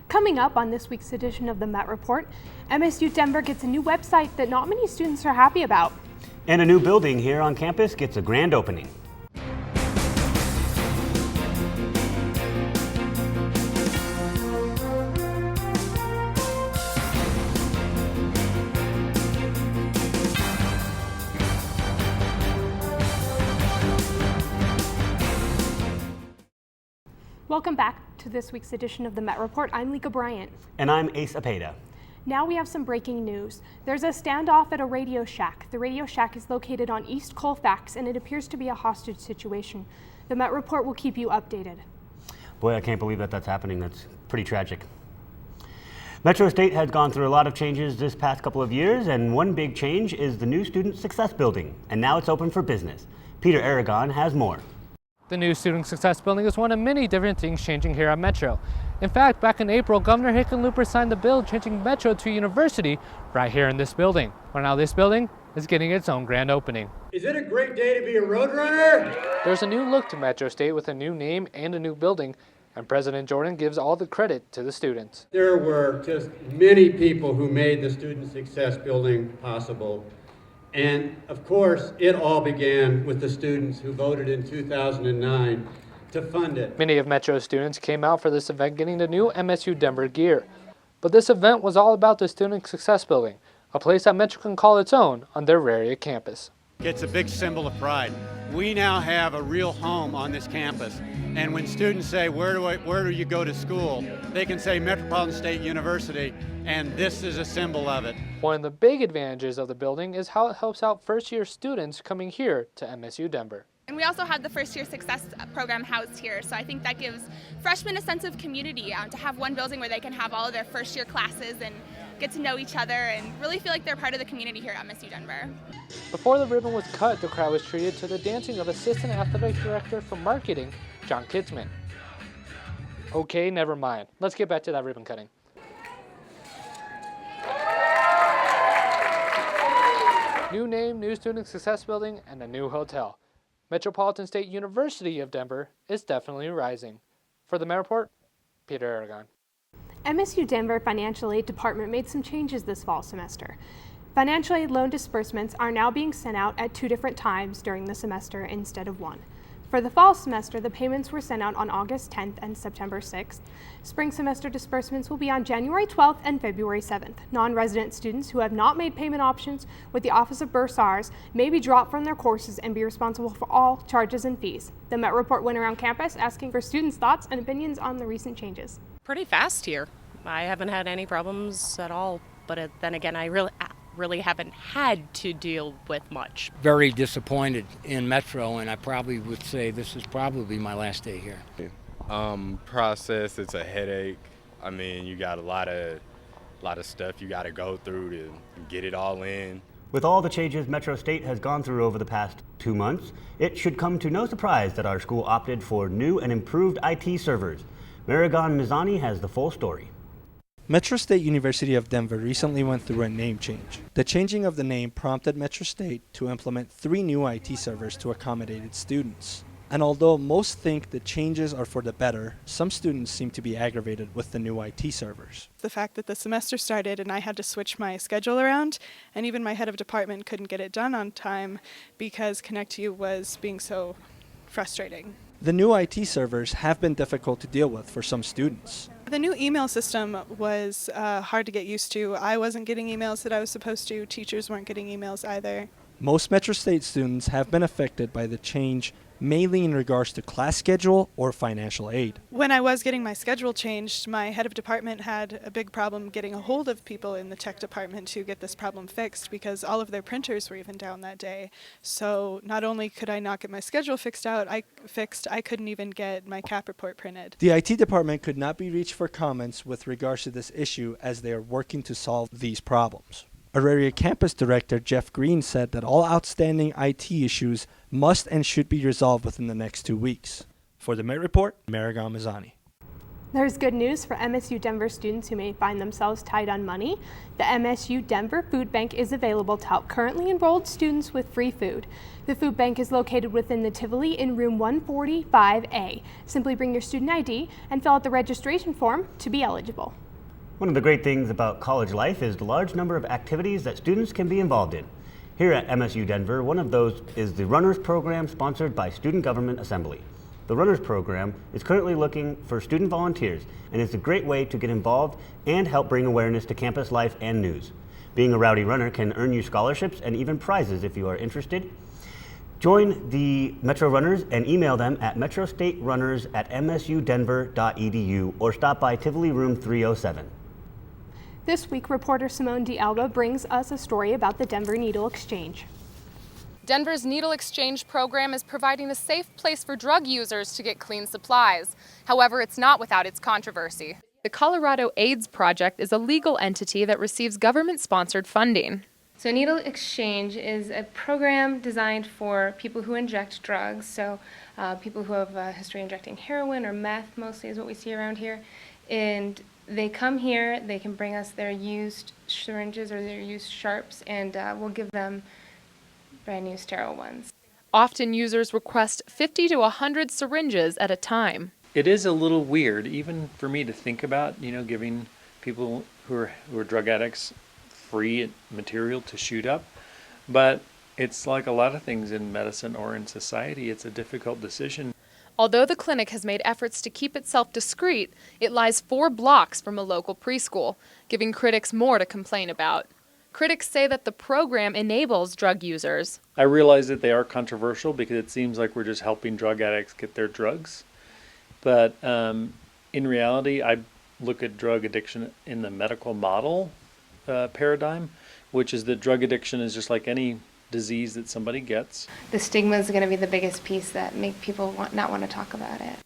Coming up on this week's edition of the Met Report, MSU Denver gets a new website that not many students are happy about. And a new building here on campus gets a grand opening. Welcome back to this week's edition of the Met Report. I'm Lieka Bryant. And I'm Ace Apayda. Now we have some breaking news. There's a standoff at a Radio Shack. The Radio Shack is located on East Colfax, and it appears to be a hostage situation. The Met Report will keep you updated. Boy, I can't believe that that's happening. That's pretty tragic. Metro State has gone through a lot of changes this past couple of years, and one big change is the new Student Success Building, and now it's open for business. Peter Aragon has more. The new Student Success Building is one of many different things changing here at Metro. In fact, back in April, Governor Hickenlooper signed the bill changing Metro to university right here in this building. Well, now this building is getting its own grand opening. Is it a great day to be a Roadrunner? There's a new look to Metro State with a new name and a new building, and President Jordan gives all the credit to the students. There were just many people who made the Student Success Building possible. And of course, it all began with the students who voted in 2009 to fund it. Many of Metro's students came out for this event getting the new MSU Denver gear. But this event was all about the Student Success Building, a place that Metro can call its own on their Auraria campus. It's a big symbol of pride. We now have a real home on this campus. And when students say, where do you go to school? They can say Metropolitan State University, and this is a symbol of it. One of the big advantages of the building is how it helps out first-year students coming here to MSU Denver. And we also have the First Year Success program housed here, so I think that gives freshmen a sense of community, to have one building where they can have all of their first-year classes and get to know each other and really feel like they're part of the community here at MSU Denver. Before the ribbon was cut, the crowd was treated to the dancing of Assistant Athletic Director for Marketing, John Kitzman. Okay, never mind. Let's get back to that ribbon cutting. New name, new Student Success Building, and a new hotel. Metropolitan State University of Denver is definitely rising. For the Met Report, Peter Aragon. MSU Denver Financial Aid Department made some changes this fall semester. Financial aid loan disbursements are now being sent out at 2 different times during the semester instead of 1. For the fall semester, the payments were sent out on August 10th and September 6th. Spring semester disbursements will be on January 12th and February 7th. Non-resident students who have not made payment options with the Office of Bursars may be dropped from their courses and be responsible for all charges and fees. The Met Report went around campus asking for students' thoughts and opinions on the recent changes. Pretty fast here. I haven't had any problems at all, but then again, I really haven't had to deal with much. Very disappointed in Metro, and I probably would say this is probably my last day here. Process, it's a headache. I mean, you got a lot of stuff you got to go through to get it all in. With all the changes Metro State has gone through over the past 2 months, it should come to no surprise that our school opted for new and improved IT servers. Marigan Mizani has the full story. Metro State University of Denver recently went through a name change. The changing of the name prompted Metro State to implement 3 new IT servers to accommodate its students. And although most think the changes are for the better, some students seem to be aggravated with the new IT servers. The fact that the semester started and I had to switch my schedule around, and even my head of department couldn't get it done on time because ConnectU was being so frustrating. The new IT servers have been difficult to deal with for some students. The new email system was hard to get used to. I wasn't getting emails that I was supposed to. Teachers weren't getting emails either. Most Metro State students have been affected by the change, mainly in regards to class schedule or financial aid. When I was getting my schedule changed, my head of department had a big problem getting a hold of people in the tech department to get this problem fixed because all of their printers were even down that day. So not only could I not get my schedule fixed, I couldn't even get my CAP report printed. The IT department could not be reached for comments with regards to this issue as they are working to solve these problems. Auraria Campus Director Jeff Green said that all outstanding IT issues must and should be resolved within the next 2 weeks. For the Met Report, Marigan Mizani. There's good news for MSU Denver students who may find themselves tight on money. The MSU Denver Food Bank is available to help currently enrolled students with free food. The food bank is located within the Tivoli in room 145A. Simply bring your student ID and fill out the registration form to be eligible. One of the great things about college life is the large number of activities that students can be involved in. Here at MSU Denver, one of those is the Runners Program sponsored by Student Government Assembly. The Runners Program is currently looking for student volunteers, and it's a great way to get involved and help bring awareness to campus life and news. Being a rowdy runner can earn you scholarships and even prizes if you are interested. Join the Metro Runners and email them at metrostaterunners@msudenver.edu or stop by Tivoli Room 307. This week, reporter Simone D'Alba brings us a story about the Denver Needle Exchange. Denver's Needle Exchange program is providing a safe place for drug users to get clean supplies. However, it's not without its controversy. The Colorado AIDS Project is a legal entity that receives government-sponsored funding. So Needle Exchange is a program designed for people who inject drugs, so people who have a history injecting heroin or meth mostly is what we see around here. And they come here, they can bring us their used syringes or their used sharps, and we'll give them brand new sterile ones. Often users request 50 to 100 syringes at a time. It is a little weird, even for me to think about, giving people who are drug addicts free material to shoot up. But it's like a lot of things in medicine or in society, it's a difficult decision. Although the clinic has made efforts to keep itself discreet, it lies 4 blocks from a local preschool, giving critics more to complain about. Critics say that the program enables drug users. I realize that they are controversial because it seems like we're just helping drug addicts get their drugs. But in reality, I look at drug addiction in the medical model paradigm, which is that drug addiction is just like any disease that somebody gets. The stigma is going to be the biggest piece that make people not want to talk about it.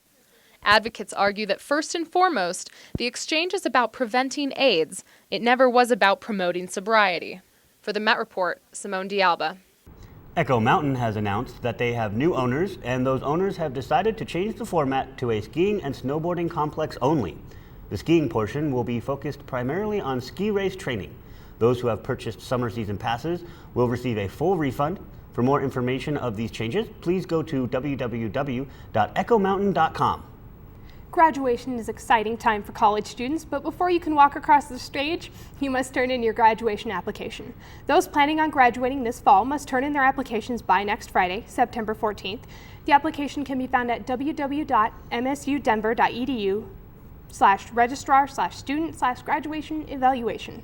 Advocates argue that first and foremost, the exchange is about preventing AIDS. It never was about promoting sobriety. For the Met Report, Simone D'Alba. Echo Mountain has announced that they have new owners, and those owners have decided to change the format to a skiing and snowboarding complex only. The skiing portion will be focused primarily on ski race training. Those who have purchased summer season passes will receive a full refund. For more information of these changes, please go to www.echomountain.com. Graduation is an exciting time for college students, but before you can walk across the stage, you must turn in your graduation application. Those planning on graduating this fall must turn in their applications by next Friday, September 14th. The application can be found at www.msudenver.edu/registrar/student/graduation evaluation.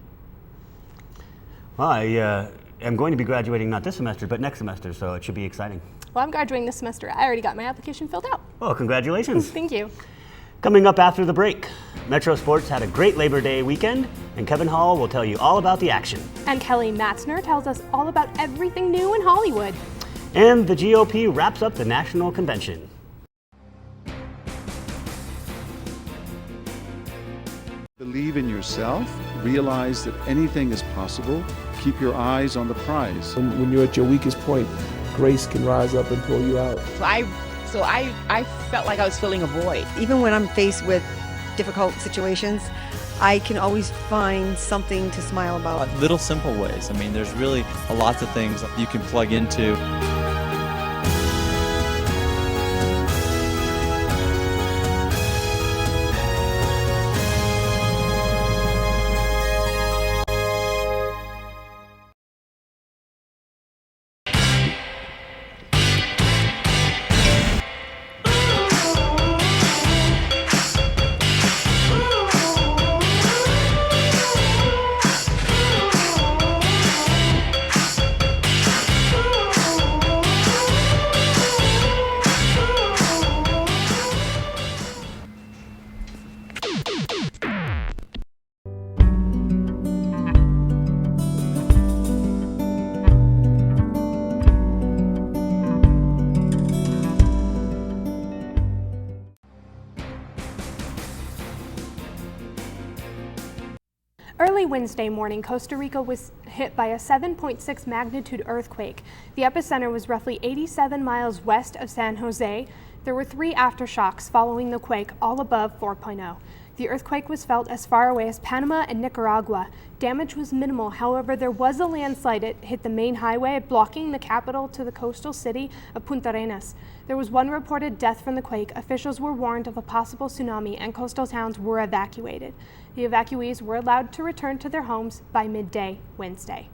Well, I am going to be graduating not this semester, but next semester, so it should be exciting. Well, I'm graduating this semester. I already got my application filled out. Well, congratulations. Thank you. Coming up after the break, Metro Sports had a great Labor Day weekend, and Kevin Hall will tell you all about the action. And Kelly Matzner tells us all about everything new in Hollywood. And the GOP wraps up the national convention. Believe in yourself, realize that anything is possible, keep your eyes on the prize. When you're at your weakest point, grace can rise up and pull you out. So I felt like I was filling a void. Even when I'm faced with difficult situations, I can always find something to smile about. Little simple ways. I mean, there's really lots of things you can plug into. Early Wednesday morning, Costa Rica was hit by a 7.6 magnitude earthquake. The epicenter was roughly 87 miles west of San Jose. There were 3 aftershocks following the quake, all above 4.0. The earthquake was felt as far away as Panama and Nicaragua. Damage was minimal, however, there was a landslide. It hit the main highway, blocking the capital to the coastal city of Punta Arenas. There was 1 reported death from the quake. Officials were warned of a possible tsunami, and coastal towns were evacuated. The evacuees were allowed to return to their homes by midday Wednesday.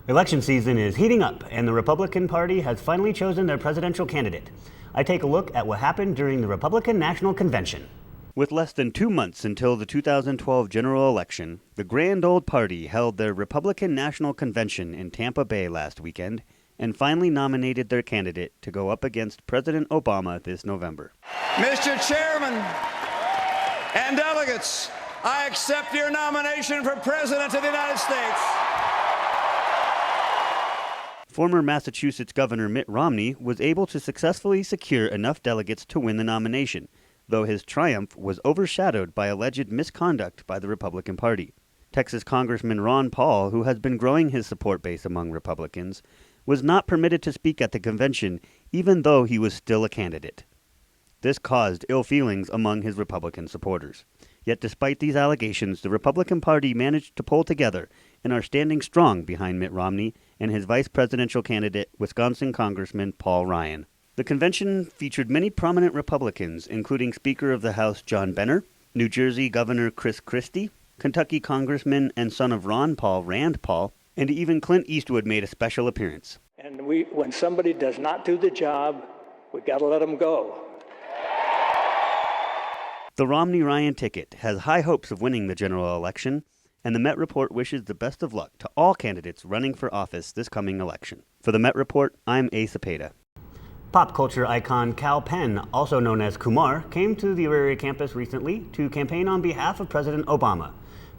Election season is heating up, and the Republican Party has finally chosen their presidential candidate. I take a look at what happened during the Republican National Convention. With less than 2 months until the 2012 general election, the Grand Old Party held their Republican National Convention in Tampa Bay last weekend and finally nominated their candidate to go up against President Obama this November. Mr. Chairman and delegates, I accept your nomination for President of the United States. Former Massachusetts Governor Mitt Romney was able to successfully secure enough delegates to win the nomination, though his triumph was overshadowed by alleged misconduct by the Republican Party. Texas Congressman Ron Paul, who has been growing his support base among Republicans, was not permitted to speak at the convention even though he was still a candidate. This caused ill feelings among his Republican supporters. Yet despite these allegations, the Republican Party managed to pull together and are standing strong behind Mitt Romney and his vice presidential candidate, Wisconsin Congressman Paul Ryan. The convention featured many prominent Republicans, including Speaker of the House John Boehner, New Jersey Governor Chris Christie, Kentucky Congressman and son of Ron Paul, Rand Paul, and even Clint Eastwood made a special appearance. And when somebody does not do the job, we got to let them go. The Romney-Ryan ticket has high hopes of winning the general election, and the Met Report wishes the best of luck to all candidates running for office this coming election. For the Met Report, I'm Apayda. Pop culture icon Kal Penn, also known as Kumar, came to the Auraria campus recently to campaign on behalf of President Obama.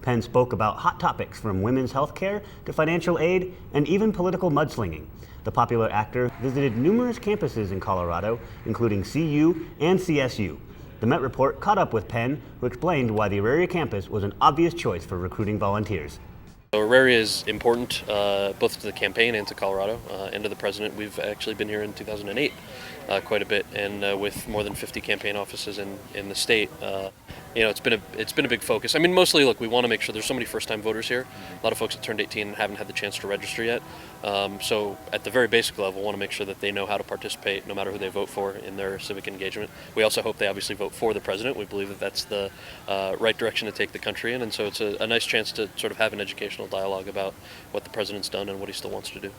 Penn spoke about hot topics from women's health care to financial aid and even political mudslinging. The popular actor visited numerous campuses in Colorado, including CU and CSU. The Met Report caught up with Penn, who explained why the Auraria campus was an obvious choice for recruiting volunteers. Auraria is important both to the campaign and to Colorado and to the president. We've actually been here in 2008 quite a bit, and with more than 50 campaign offices in the state. It's been a big focus. I mean, mostly, look, we want to make sure there's so many first-time voters here. A lot of folks that turned 18 and haven't had the chance to register yet. So at the very basic level, we want to make sure that they know how to participate no matter who they vote for in their civic engagement. We also hope they obviously vote for the president. We believe that that's the right direction to take the country in, and so it's a nice chance to sort of have an educational dialogue about what the president's done and what he still wants to do.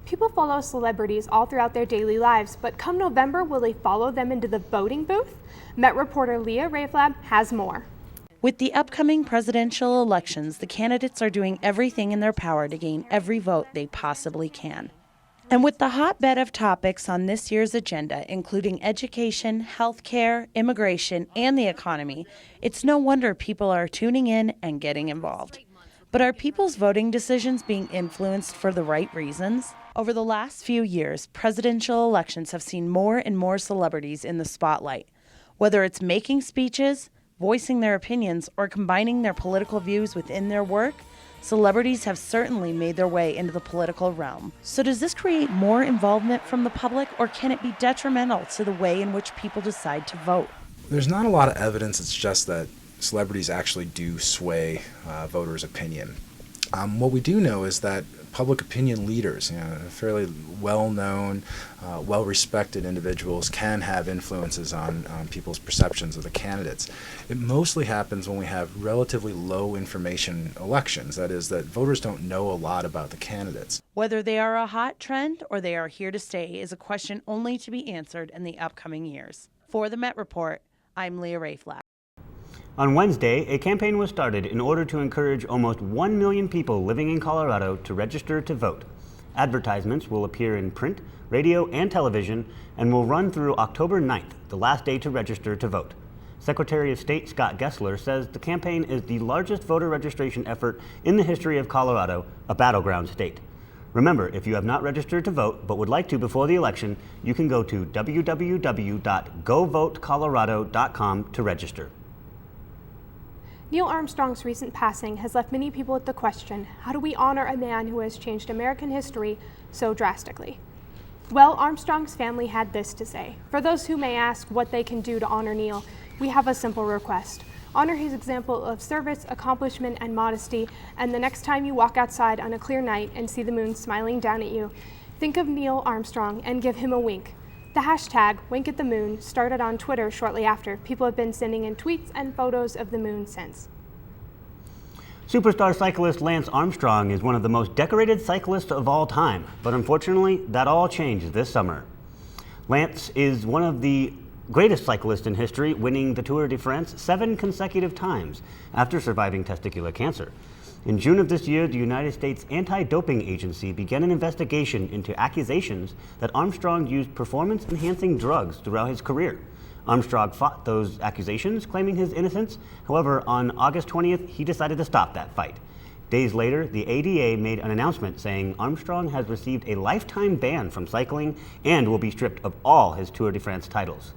People follow celebrities all throughout their daily lives, but come November, will they follow them into the voting booth? Met reporter Leah Raflab has more. With the upcoming presidential elections, the candidates are doing everything in their power to gain every vote they possibly can. And with the hotbed of topics on this year's agenda, including education, healthcare, immigration, and the economy, it's no wonder people are tuning in and getting involved. But are people's voting decisions being influenced for the right reasons? Over the last few years, presidential elections have seen more and more celebrities in the spotlight. Whether it's making speeches, voicing their opinions, or combining their political views within their work, celebrities have certainly made their way into the political realm. So does this create more involvement from the public, or can it be detrimental to the way in which people decide to vote? There's not a lot of evidence. It's just that celebrities actually do sway voters' opinion. What we do know is that public opinion leaders, fairly well-known, well-respected individuals can have influences on people's perceptions of the candidates. It mostly happens when we have relatively low information elections, that is, that voters don't know a lot about the candidates. Whether they are a hot trend or they are here to stay is a question only to be answered in the upcoming years. For the Met Report, I'm Leah Raflab. On Wednesday, a campaign was started in order to encourage almost 1 million people living in Colorado to register to vote. Advertisements will appear in print, radio, and television and will run through October 9th, the last day to register to vote. Secretary of State Scott Gessler says the campaign is the largest voter registration effort in the history of Colorado, a battleground state. Remember, if you have not registered to vote but would like to before the election, you can go to www.govotecolorado.com to register. Neil Armstrong's recent passing has left many people with the question, how do we honor a man who has changed American history so drastically? Well, Armstrong's family had this to say. For those who may ask what they can do to honor Neil, we have a simple request. Honor his example of service, accomplishment, and modesty, and the next time you walk outside on a clear night and see the moon smiling down at you, think of Neil Armstrong and give him a wink. The hashtag #WinkAtTheMoon started on Twitter shortly after. People have been sending in tweets and photos of the moon since. Superstar cyclist Lance Armstrong is one of the most decorated cyclists of all time, but unfortunately, that all changed this summer. Lance is one of the greatest cyclists in history, winning the Tour de France 7 consecutive times after surviving testicular cancer. In June of this year, the United States Anti-Doping Agency began an investigation into accusations that Armstrong used performance-enhancing drugs throughout his career. Armstrong fought those accusations, claiming his innocence. However, on August 20th, he decided to stop that fight. Days later, the ADA made an announcement saying Armstrong has received a lifetime ban from cycling and will be stripped of all his Tour de France titles.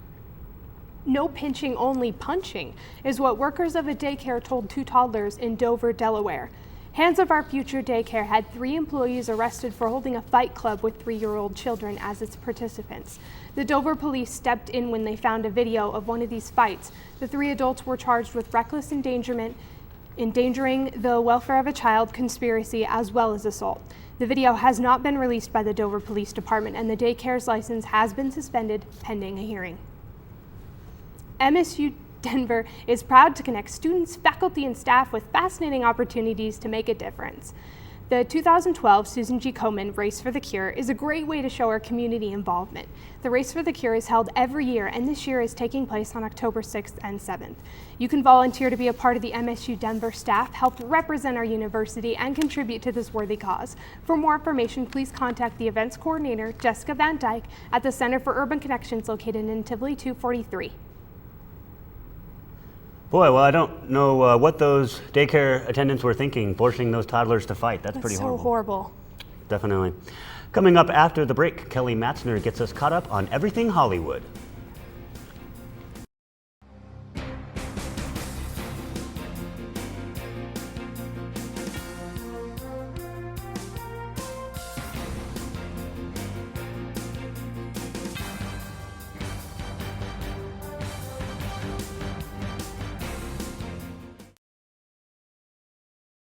No pinching, only punching, is what workers of a daycare told 2 toddlers in Dover, Delaware. Hands of Our Future Daycare had 3 employees arrested for holding a fight club with 3-year-old children as its participants. The Dover police stepped in when they found a video of one of these fights. The 3 adults were charged with reckless endangerment, endangering the welfare of a child, conspiracy, as well as assault. The video has not been released by the Dover Police Department, and the daycare's license has been suspended pending a hearing. MSU Denver is proud to connect students, faculty, and staff with fascinating opportunities to make a difference. The 2012 Susan G. Komen Race for the Cure is a great way to show our community involvement. The Race for the Cure is held every year, and this year is taking place on October 6th and 7th. You can volunteer to be a part of the MSU Denver staff, help represent our university, and contribute to this worthy cause. For more information, please contact the events coordinator, Jessica Van Dyke, at the Center for Urban Connections located in Tivoli 243. Boy, well, I don't know what those daycare attendants were thinking, forcing those toddlers to fight. That's pretty horrible. So horrible. Definitely. Coming up after the break, Kelly Matzner gets us caught up on everything Hollywood.